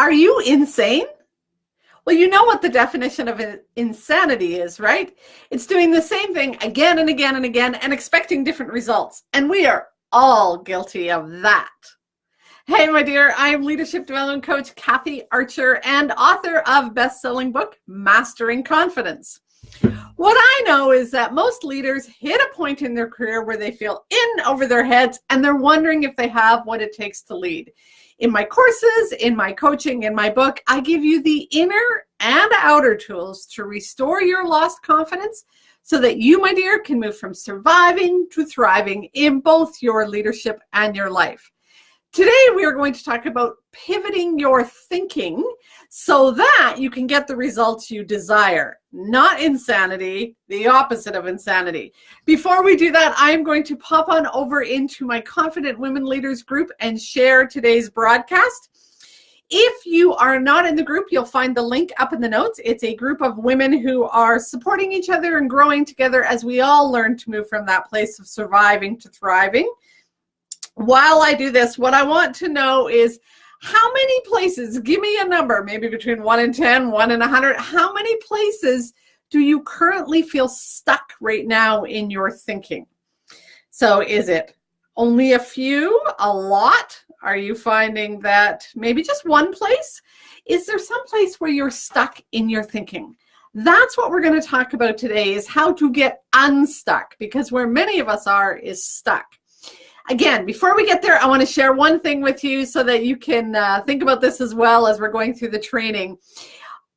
Are you insane? Well, you know what the definition of insanity is, right? It's doing the same thing again and again and again and expecting different results. And we are all guilty of that. Hey, my dear, I am leadership development coach Kathy Archer and author of best-selling book, Mastering Confidence. What I know is that most leaders hit a point in their career where they feel in over their heads and they're wondering if they have what it takes to lead. In my courses, in my coaching, in my book, I give you the inner and outer tools to restore your lost confidence so that you, my dear, can move from surviving to thriving in both your leadership and your life. Today, we are going to talk about pivoting your thinking so that you can get the results you desire. Not insanity, the opposite of insanity. Before we do that, I am going to pop on over into my Confident Women Leaders group and share today's broadcast. If you are not in the group, you'll find the link up in the notes. It's a group of women who are supporting each other and growing together as we all learn to move from that place of surviving to thriving. While I do this, what I want to know is how many places, give me a number, maybe between 1 and 10, 1 and 100, how many places do you currently feel stuck right now in your thinking? So is it only a few, a lot? Are you finding that maybe just one place? Is there some place where you're stuck in your thinking? That's what we're going to talk about today, is how to get unstuck, because where many of us are is stuck. Again, before we get there, I want to share one thing with you so that you can think about this as well as we're going through the training.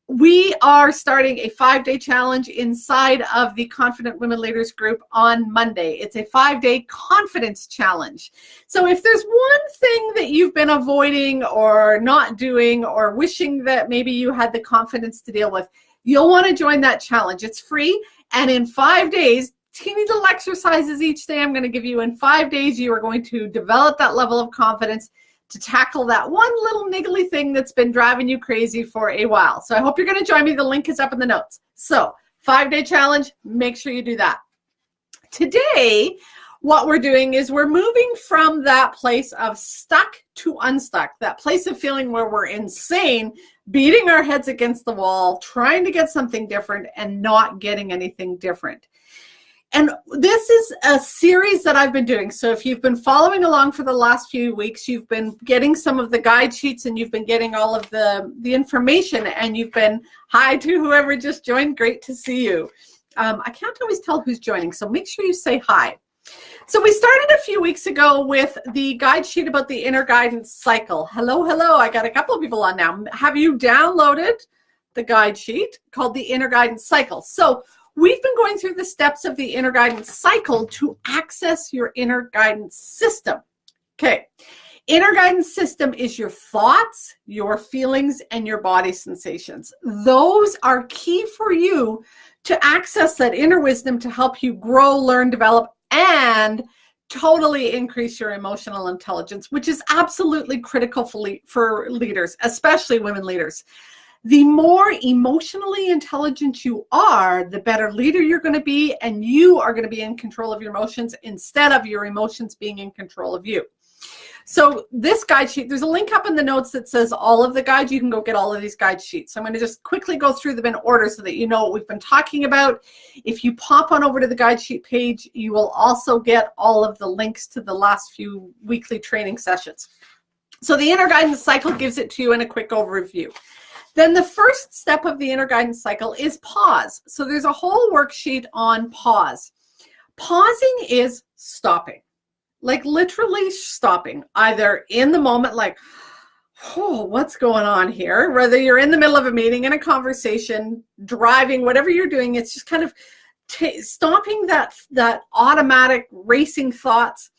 We are starting a 5-day challenge inside of the Confident Women Leaders group on Monday. It's a 5-day confidence challenge. So if there's one thing that you've been avoiding or not doing or wishing that maybe you had the confidence to deal with, you'll want to join that challenge. It's free, and in 5 days, teeny little exercises each day I'm going to give you. In 5 days, you are going to develop that level of confidence to tackle that one little niggly thing that's been driving you crazy for a while. So I hope you're going to join me. The link is up in the notes. So 5-day challenge, make sure you do that. Today, what we're doing is we're moving from that place of stuck to unstuck, that place of feeling where we're insane, beating our heads against the wall, trying to get something different and not getting anything different. And this is a series that I've been doing. So if you've been following along for the last few weeks, you've been getting some of the guide sheets and you've been getting all of the information, and you've been, hi to whoever just joined, great to see you. I can't always tell who's joining, so make sure you say hi. So we started a few weeks ago with the guide sheet about the inner guidance cycle. Hello, hello, I got a couple of people on now. Have you downloaded the guide sheet called the inner guidance cycle? So we've been going through the steps of the inner guidance cycle to access your inner guidance system. Okay, inner guidance system is your thoughts, your feelings, and your body sensations. Those are key for you to access that inner wisdom to help you grow, learn, develop, and totally increase your emotional intelligence, which is absolutely critical for leaders, especially women leaders. The more emotionally intelligent you are, the better leader you're going to be, and you are going to be in control of your emotions instead of your emotions being in control of you. So this guide sheet, there's a link up in the notes that says all of the guides. You can go get all of these guide sheets. So I'm going to just quickly go through them in order so that you know what we've been talking about. If you pop on over to the guide sheet page, you will also get all of the links to the last few weekly training sessions. So the inner guidance cycle gives it to you in a quick overview. Then the first step of the inner guidance cycle is pause. So there's a whole worksheet on pause. Pausing is stopping, like literally stopping, either in the moment, like, oh, what's going on here? Whether you're in the middle of a meeting, in a conversation, driving, whatever you're doing, it's just kind of stopping that automatic racing thoughts,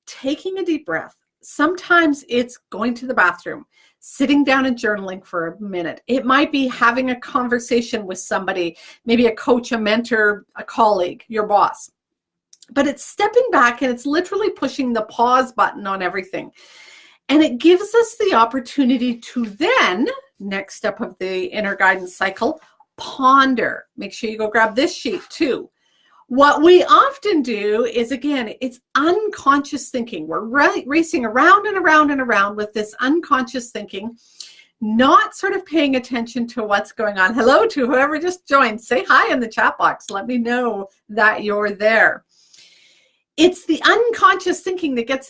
taking a deep breath. Sometimes it's going to the bathroom, sitting down and journaling for a minute. It might be having a conversation with somebody, maybe a coach, a mentor, a colleague, your boss. But it's stepping back and it's literally pushing the pause button on everything. And it gives us the opportunity to then, next step of the inner guidance cycle, ponder. Make sure you go grab this sheet too. What we often do is, again, it's unconscious thinking. We're racing around and around and around with this unconscious thinking, not sort of paying attention to what's going on. Hello to whoever just joined. Say hi in the chat box. Let me know that you're there. It's the unconscious thinking that gets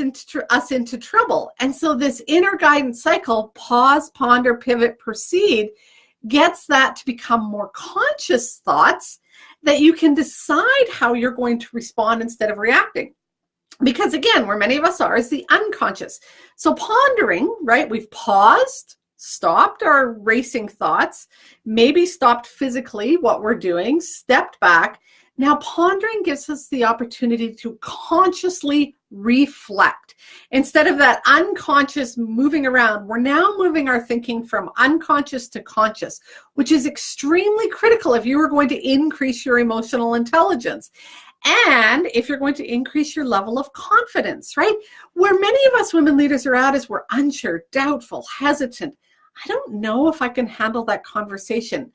us into trouble. And so this inner guidance cycle, pause, ponder, pivot, proceed, gets that to become more conscious thoughts that you can decide how you're going to respond instead of reacting. Because again, where many of us are is the unconscious. So pondering, right? We've paused, stopped our racing thoughts, maybe stopped physically what we're doing, stepped back. Now, pondering gives us the opportunity to consciously reflect. Instead of that unconscious moving around, we're now moving our thinking from unconscious to conscious, which is extremely critical if you are going to increase your emotional intelligence. And if you're going to increase your level of confidence, right? Where many of us women leaders are at is we're unsure, doubtful, hesitant. I don't know if I can handle that conversation.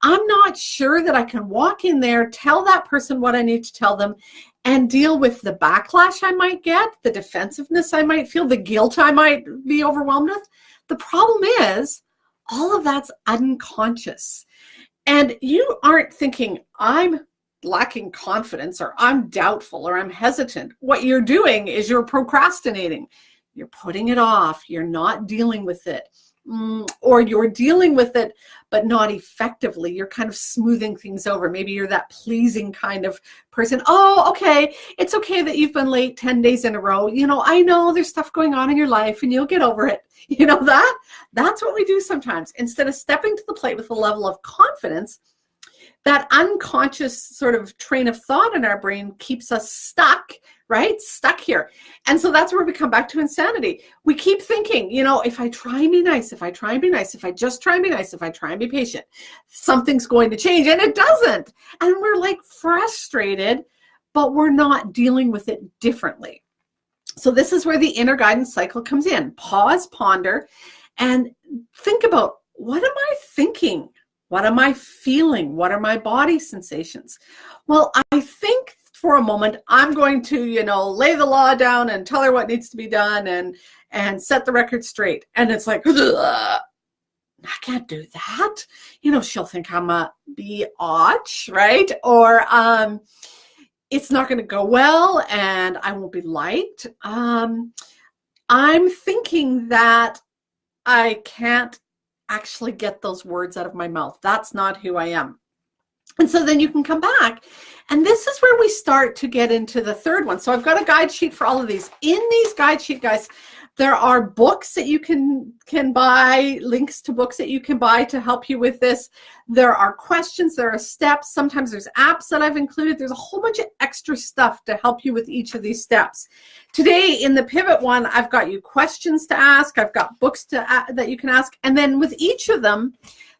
I'm not sure that I can walk in there, tell that person what I need to tell them, and deal with the backlash I might get, the defensiveness I might feel, the guilt I might be overwhelmed with. The problem is all of that's unconscious. And you aren't thinking, I'm lacking confidence, or I'm doubtful, or I'm hesitant. What you're doing is you're procrastinating. You're putting it off. You're not dealing with it. Or you're dealing with it, but not effectively. You're kind of smoothing things over. Maybe you're that pleasing kind of person. Oh, okay. It's okay that you've been late 10 days in a row. You know, I know there's stuff going on in your life and you'll get over it. You know, that's what we do sometimes. Instead of stepping to the plate with a level of confidence, that unconscious sort of train of thought in our brain keeps us stuck, right? Stuck here. And so that's where we come back to insanity. We keep thinking, you know, if I try and be nice, if I try and be nice, if I just try and be nice, if I try and be patient, something's going to change. And it doesn't. And we're like frustrated, but we're not dealing with it differently. So this is where the inner guidance cycle comes in. Pause, ponder, and think about, what am I thinking? What am I feeling? What are my body sensations? Well, I think for a moment, I'm going to, you know, lay the law down and tell her what needs to be done and set the record straight. And it's like, I can't do that. You know, she'll think I'm a biatch, right? Or it's not going to go well and I won't be liked. I'm thinking that I can't actually get those words out of my mouth. That's not who I am. And so then you can come back. And this is where we start to get into the third one. So I've got a guide sheet for all of these. In these guide sheet, guys, there are books that you can buy, links to books that you can buy to help you with this. There are questions, there are steps. Sometimes there's apps that I've included. There's a whole bunch of extra stuff to help you with each of these steps. Today in the pivot one, I've got you questions to ask. I've got books that you can ask. And then with each of them,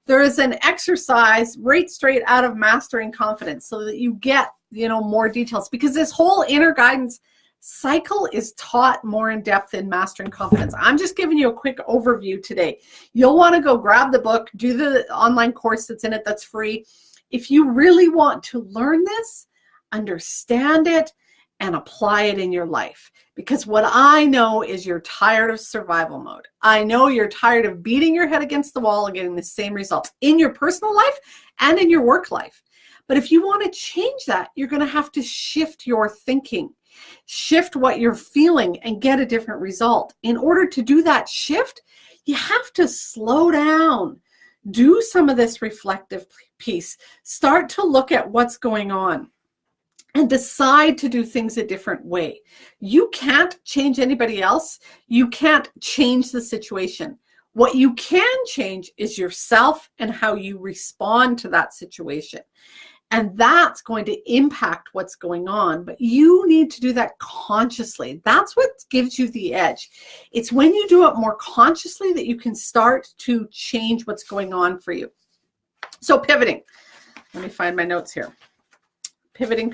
there is an exercise right straight out of Mastering Confidence so that you get, you know, more details, because this whole inner guidance cycle is taught more in depth in Mastering Confidence. I'm just giving you a quick overview today. You'll want to go grab the book, do the online course that's in it that's free. If you really want to learn this, understand it, and apply it in your life. Because what I know is you're tired of survival mode. I know you're tired of beating your head against the wall and getting the same results in your personal life and in your work life. But if you want to change that, you're going to have to shift your thinking, shift what you're feeling, and get a different result. In order to do that shift, you have to slow down, do some of this reflective piece, start to look at what's going on, and decide to do things a different way. You can't change anybody else. You can't change the situation. What you can change is yourself and how you respond to that situation. And that's going to impact what's going on. But you need to do that consciously. That's what gives you the edge. It's when you do it more consciously that you can start to change what's going on for you. So pivoting. Let me find my notes here. Pivoting.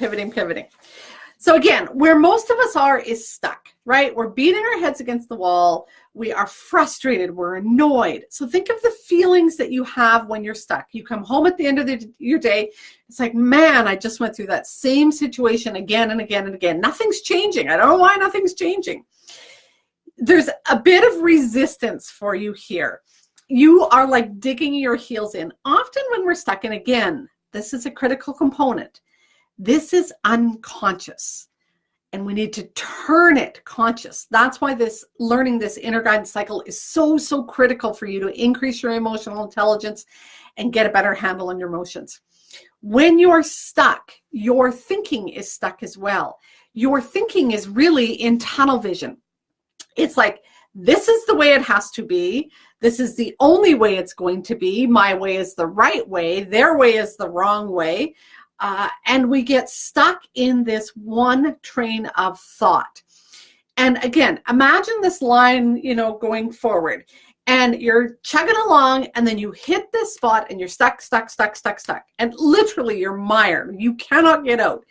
So again, where most of us are is stuck, right? We're beating our heads against the wall. We are frustrated. We're annoyed. So think of the feelings that you have when you're stuck. You come home at the end of your day. It's like, man, I just went through that same situation again and again and again. Nothing's changing. I don't know why nothing's changing. There's a bit of resistance for you here. you are like digging your heels in. Often when we're stuck, and again, this is a critical component, this is unconscious. And we need to turn it conscious. That's why learning this inner guidance cycle is so, so critical for you to increase your emotional intelligence and get a better handle on your emotions. When you're stuck, your thinking is stuck as well. Your thinking is really in tunnel vision. It's like, this is the way it has to be. This is the only way it's going to be. My way is the right way. Their way is the wrong way. And we get stuck in this one train of thought. And again, imagine this line, going forward, and you're chugging along, and then you hit this spot and you're stuck. And literally you're mired. You cannot get out.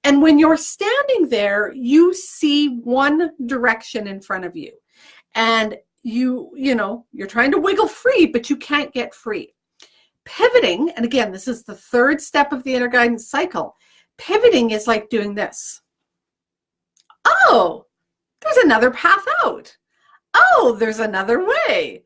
And when you're standing there, you see one direction in front of you, and you're trying to wiggle free, but you can't get free. Pivoting, and again, this is the third step of the inner guidance cycle. Pivoting is like doing this. Oh, there's another path out. Oh, there's another way.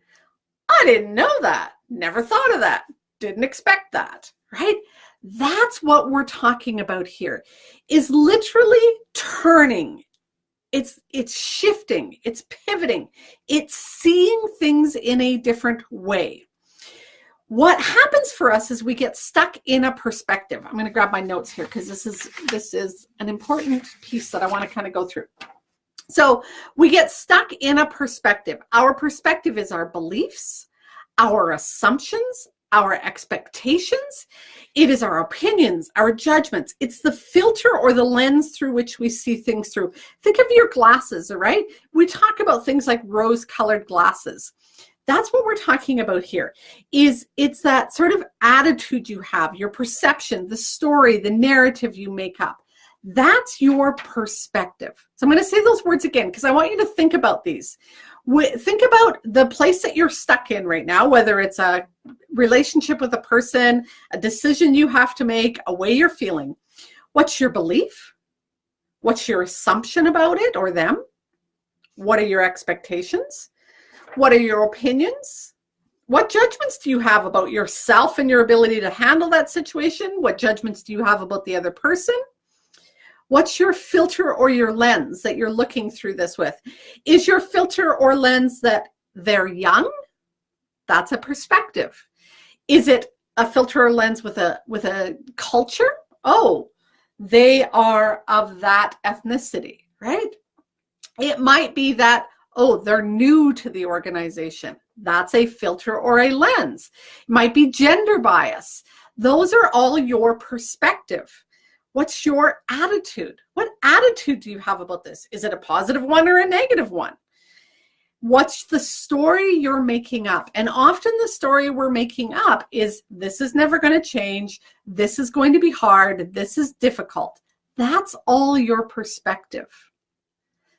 I didn't know that. Never thought of that. Didn't expect that, right? That's what we're talking about here, is literally turning. It's shifting. It's pivoting. It's seeing things in a different way. What happens for us is we get stuck in a perspective. I'm going to grab my notes here because this is an important piece that I want to kind of go through. So we get stuck in a perspective. Our perspective is our beliefs, our assumptions, our expectations. It is our opinions, our judgments. It's the filter or the lens through which we see things through. Think of your glasses, all right? We talk about things like rose-colored glasses. That's what we're talking about here. It's that sort of attitude you have, your perception, the story, the narrative you make up. That's your perspective. So I'm going to say those words again because I want you to think about these. Think about the place that you're stuck in right now, whether it's a relationship with a person, a decision you have to make, a way you're feeling. What's your belief? What's your assumption about it or them? What are your expectations? What are your opinions? What judgments do you have about yourself and your ability to handle that situation? What judgments do you have about the other person? What's your filter or your lens that you're looking through this with? Is your filter or lens that they're young? That's a perspective. Is it a filter or lens with a culture? Oh, they are of that ethnicity, right? It might be that, oh, they're new to the organization. That's a filter or a lens. It might be gender bias. Those are all your perspective. What's your attitude? What attitude do you have about this? Is it a positive one or a negative one? What's the story you're making up? And often the story we're making up is, this is never going to change. This is going to be hard. This is difficult. That's all your perspective.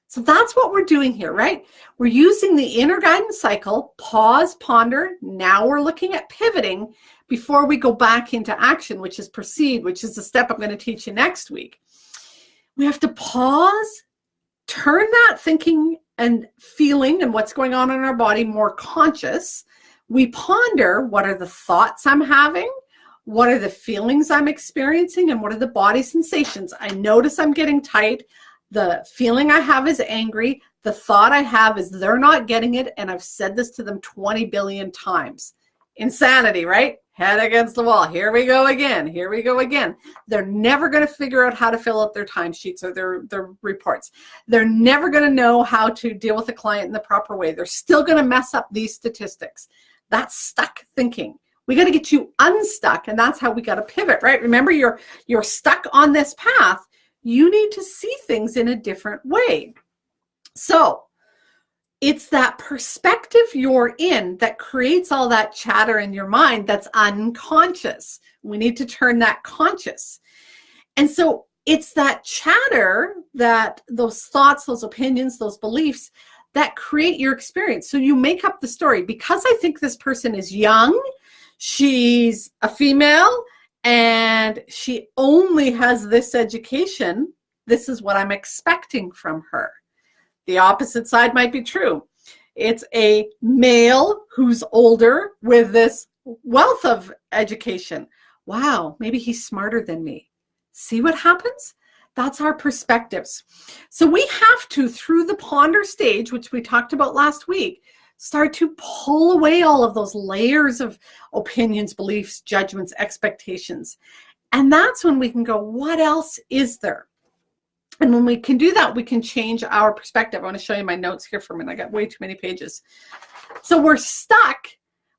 So that's what we're doing here, right? We're using the inner guidance cycle, pause, ponder. Now we're looking at pivoting before we go back into action, which is proceed, which is the step I'm going to teach you next week. We have to pause, turn that thinking and feeling and what's going on in our body more conscious. We ponder, what are the thoughts I'm having? What are the feelings I'm experiencing? And what are the body sensations? I notice I'm getting tight. The feeling I have is angry. The thought I have is they're not getting it. And I've said this to them 20 billion times. Insanity, right? Head against the wall. Here we go again. Here we go again. They're never going to figure out how to fill out their timesheets or their reports. They're never going to know how to deal with a client in the proper way. They're still going to mess up these statistics. That's stuck thinking. We got to get you unstuck, and that's how we got to pivot, right? Remember, you're stuck on this path. You need to see things in a different way. So it's that perspective you're in that creates all that chatter in your mind that's unconscious. We need to turn that conscious. And so it's that chatter, that those thoughts, those opinions, those beliefs that create your experience. So you make up the story. Because I think this person is young, she's a female, and she only has this education, this is what I'm expecting from her. The opposite side might be true. It's a male who's older with this wealth of education. Wow, maybe he's smarter than me. See what happens? That's our perspectives. So we have to, through the ponder stage, which we talked about last week, start to pull away all of those layers of opinions, beliefs, judgments, expectations. And that's when we can go, what else is there? And when we can do that, we can change our perspective. I want to show you my notes here for a minute. I got way too many pages. So we're stuck.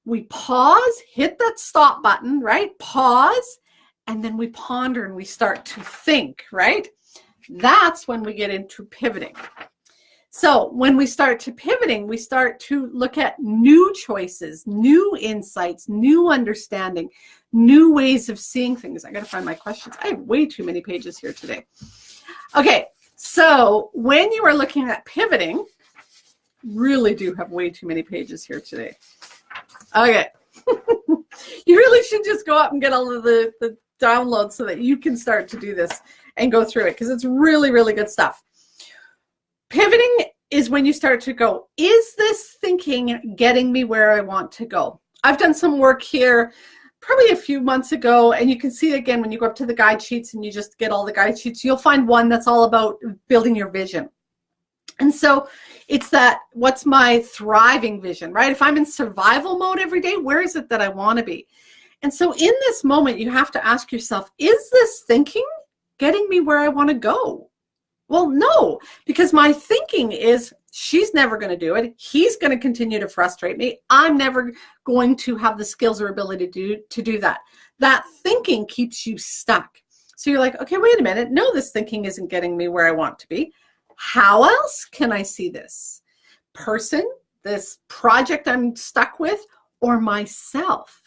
We pause, hit that stop button, right? Pause, and then we ponder and we start to think, right? That's when we get into pivoting. So when we start to pivoting, we start to look at new choices, new insights, new understanding, new ways of seeing things. I got to find my questions. I have way too many pages here today. Okay, so when you are looking at pivoting, really do have way too many pages here today. Okay. You really should just go up and get all of the downloads so that you can start to do this and go through it, because it's really, really good stuff. Pivoting is when you start to go, is this thinking getting me where I want to go? I've done some work here probably a few months ago, and you can see again when you go up to the guide sheets and you just get all the guide sheets, you'll find one that's all about building your vision. And so it's that, what's my thriving vision, right? If I'm in survival mode every day, where is it that I want to be? And so in this moment, you have to ask yourself, is this thinking getting me where I want to go? Well, no, because my thinking is, she's never going to do it. He's going to continue to frustrate me. I'm never going to have the skills or ability to do that. That thinking keeps you stuck. So you're like, okay, wait a minute. No, this thinking isn't getting me where I want to be. How else can I see this person, this project I'm stuck with, or myself?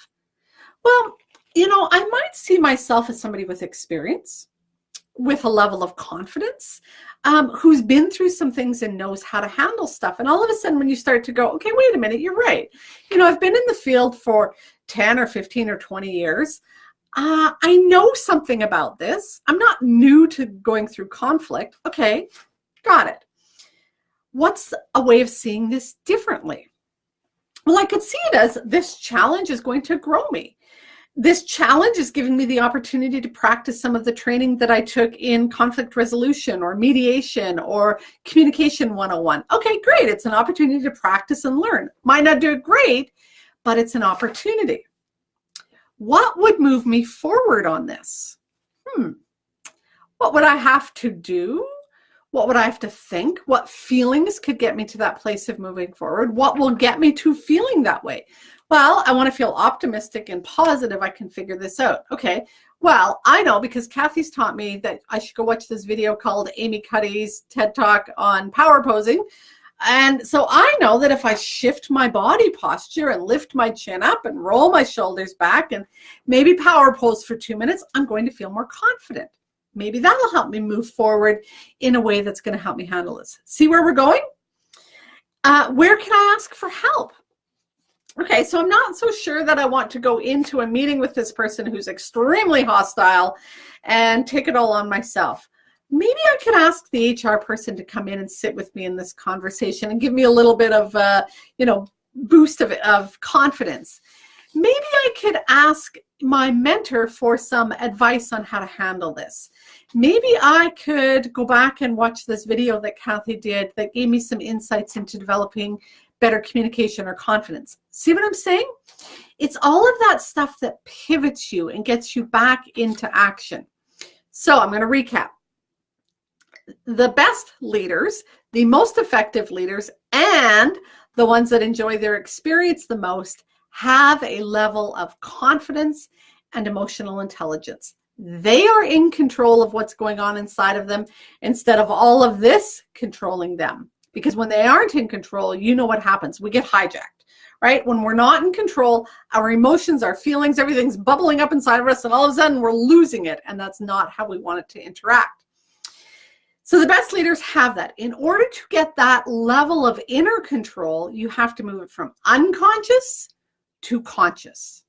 Well, I might see myself as somebody with experience, with a level of confidence, who's been through some things and knows how to handle stuff. And all of a sudden, when you start to go, okay, wait a minute, you're right. I've been in the field for 10 or 15 or 20 years. I know something about this. I'm not new to going through conflict. Okay, got it. What's a way of seeing this differently? Well, I could see it as, this challenge is going to grow me. This challenge is giving me the opportunity to practice some of the training that I took in conflict resolution or mediation or communication 101. Okay, great. It's an opportunity to practice and learn. Might not do it great, but it's an opportunity. What would move me forward on this? What would I have to do? What would I have to think? What feelings could get me to that place of moving forward? What will get me to feeling that way? Well, I want to feel optimistic and positive. I can figure this out. Okay, well, I know, because Kathy's taught me that I should go watch this video called Amy Cuddy's TED Talk on power posing. And so I know that if I shift my body posture and lift my chin up and roll my shoulders back and maybe power pose for 2 minutes, I'm going to feel more confident. Maybe that'll help me move forward in a way that's going to help me handle this. See where we're going? Where can I ask for help? Okay, so I'm not so sure that I want to go into a meeting with this person who's extremely hostile and take it all on myself. Maybe I could ask the HR person to come in and sit with me in this conversation and give me a little bit of, boost of confidence. Maybe I could ask my mentor for some advice on how to handle this. Maybe I could go back and watch this video that Kathy did that gave me some insights into developing better communication or confidence. See what I'm saying? It's all of that stuff that pivots you and gets you back into action. So I'm going to recap. The best leaders, the most effective leaders, and the ones that enjoy their experience the most have a level of confidence and emotional intelligence. They are in control of what's going on inside of them instead of all of this controlling them. Because when they aren't in control, you know what happens. We get hijacked, right? When we're not in control, our emotions, our feelings, everything's bubbling up inside of us, and all of a sudden we're losing it, and that's not how we want it to interact. So the best leaders have that. In order to get that level of inner control, you have to move it from unconscious to conscious.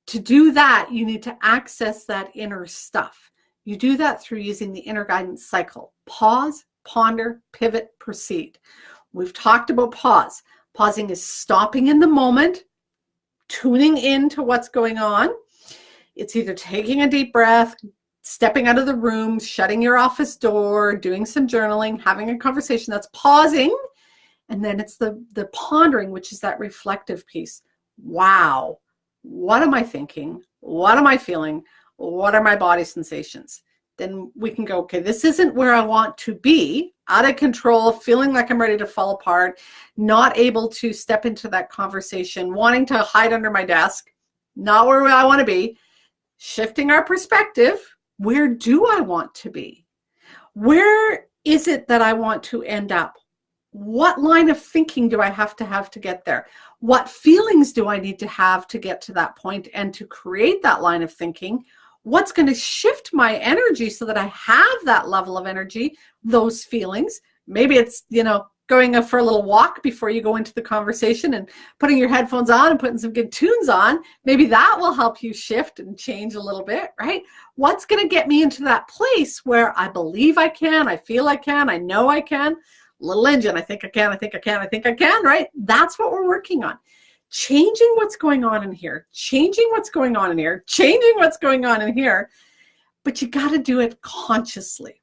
To do that, you need to access that inner stuff. You do that through using the inner guidance cycle. Pause, ponder, pivot, proceed. We've talked about pause. Pausing is stopping in the moment, tuning into what's going on. It's either taking a deep breath, stepping out of the room, shutting your office door, doing some journaling, having a conversation. That's pausing. And then it's the pondering, which is that reflective piece. Wow, what am I thinking? What am I feeling? What are my body sensations? Then we can go, okay, this isn't where I want to be, out of control, feeling like I'm ready to fall apart, not able to step into that conversation, wanting to hide under my desk, not where I want to be. Shifting our perspective, where do I want to be? Where is it that I want to end up? What line of thinking do I have to get there? What feelings do I need to have to get to that point and to create that line of thinking? What's going to shift my energy so that I have that level of energy, those feelings? Maybe it's, going for a little walk before you go into the conversation and putting your headphones on and putting some good tunes on. Maybe that will help you shift and change a little bit, right? What's going to get me into that place where I believe I can, I feel I can, I know I can? Little engine, I think I can, I think I can, I think I can, right? That's what we're working on. Changing what's going on in here, changing what's going on in here, changing what's going on in here, but you got to do it consciously.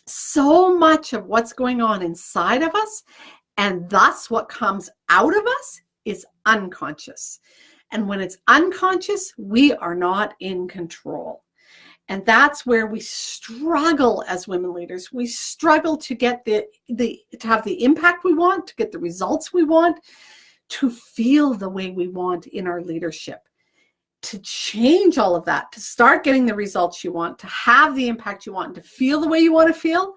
So much of what's going on inside of us, and thus what comes out of us, is unconscious. And when it's unconscious, we are not in control. And that's where we struggle as women leaders. We struggle to get to have the impact we want, to get the results we want, to feel the way we want in our leadership, to change all of that, to start getting the results you want, to have the impact you want, to feel the way you want to feel.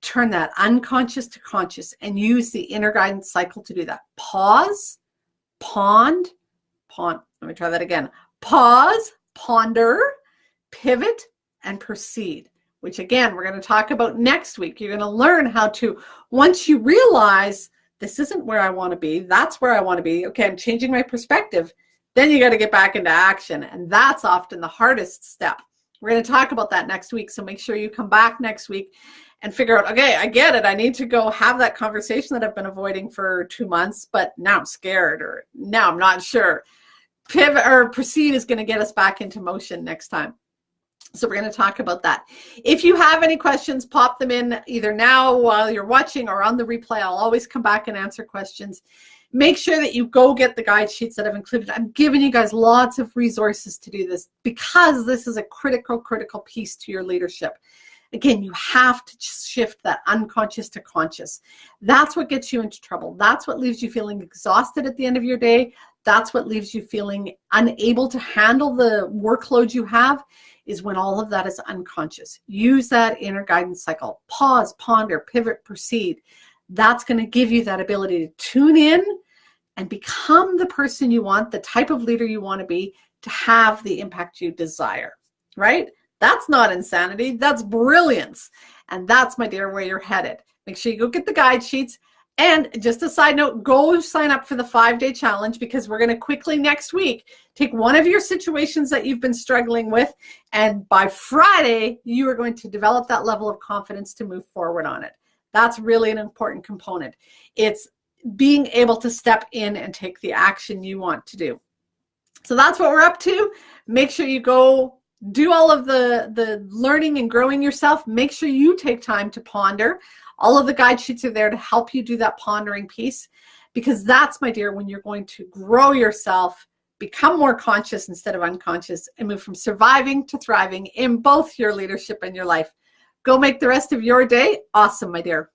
Turn that unconscious to conscious and use the inner guidance cycle to do that. Pause, pond. Let me try that again. Pause, ponder, pivot, and proceed, which again, we're going to talk about next week. You're going to learn how to, once you realize this isn't where I want to be, that's where I want to be. Okay, I'm changing my perspective. Then you got to get back into action. And that's often the hardest step. We're going to talk about that next week. So make sure you come back next week and figure out, okay, I get it. I need to go have that conversation that I've been avoiding for 2 months, but now I'm scared, or now I'm not sure. Pivot or proceed is going to get us back into motion next time. So we're going to talk about that. If you have any questions, pop them in either now while you're watching or on the replay. I'll always come back and answer questions. Make sure that you go get the guide sheets that I've included. I'm giving you guys lots of resources to do this because this is a critical piece to your leadership. Again, you have to shift that unconscious to conscious. That's what gets you into trouble. That's what leaves you feeling exhausted at the end of your day. That's what leaves you feeling unable to handle the workload you have, is when all of that is unconscious. Use that inner guidance cycle. Pause, ponder, pivot, proceed. That's going to give you that ability to tune in and become the person you want, the type of leader you want to be, to have the impact you desire, right? That's not insanity. That's brilliance. And that's, my dear, where you're headed. Make sure you go get the guide sheets. And just a side note, go sign up for the 5-day challenge, because we're going to quickly next week take one of your situations that you've been struggling with, and by Friday, you are going to develop that level of confidence to move forward on it. That's really an important component. It's being able to step in and take the action you want to do. So that's what we're up to. Make sure you go do all of the learning and growing yourself. Make sure you take time to ponder. All of the guide sheets are there to help you do that pondering piece, because that's, my dear, when you're going to grow yourself, become more conscious instead of unconscious, and move from surviving to thriving in both your leadership and your life. Go make the rest of your day awesome, my dear.